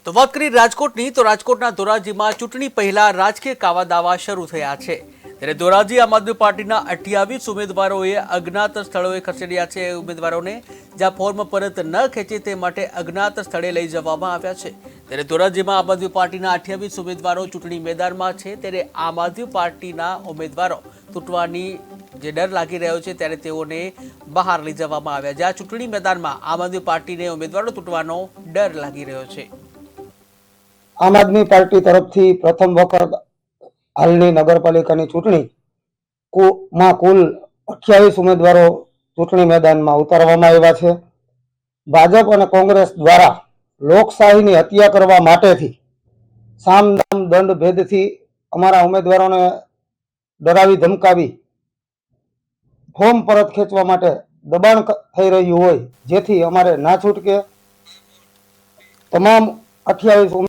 તો વાત કરી રાજકોટની તો રાજકોટના ધોરાજીમાં ચૂંટણી પહેલા રાજકીય કાવાદાવા શરૂ થયા છે। ત્યારે ધોરાજી આમ આદમી પાર્ટીના 28 ઉમેદવારોએ અજ્ઞાત સ્થળોએ ખસેડ્યા છે। ઉમેદવારોને જ્યાં ફોર્મ પરત ન ખેંચે તે માટે અજ્ઞાત સ્થળે લઈ જવામાં આવ્યા છે। ત્યારે ધોરાજીમાં આમ આદમી પાર્ટીના 28 ઉમેદવારો ચૂંટણી મેદાનમાં છે। ત્યારે આમ આદમી પાર્ટીના ઉમેદવારો તૂટવાની જે ડર લાગી રહ્યો છે ત્યારે તેઓને બહાર લઈ જવામાં આવ્યા। જ્યાં ચૂંટણી મેદાનમાં આમ આદમી પાર્ટીને ઉમેદવારો તૂટવાનો ડર લાગી રહ્યો છે। આમ આદમી પાર્ટી તરફથી પ્રથમ વખત હાલની નગરપાલિકાની ચૂંટણી માં કુલ 28 ઉમેદવારો ચૂંટણી મેદાનમાં ઉતારવામાં આવ્યા છે। ભાજપ અને કોંગ્રેસ દ્વારા લોકશાહીની હત્યા કરવા માટેથી સામ દામ દંડ ભેદથી અમારા ઉમેદવારોને ડરાવી ધમકાવી ફોર્મ પરત ખેંચવા માટે દબાણ થઈ રહ્યું હોય, જેથી અમારે ના છૂટકે તમામ 28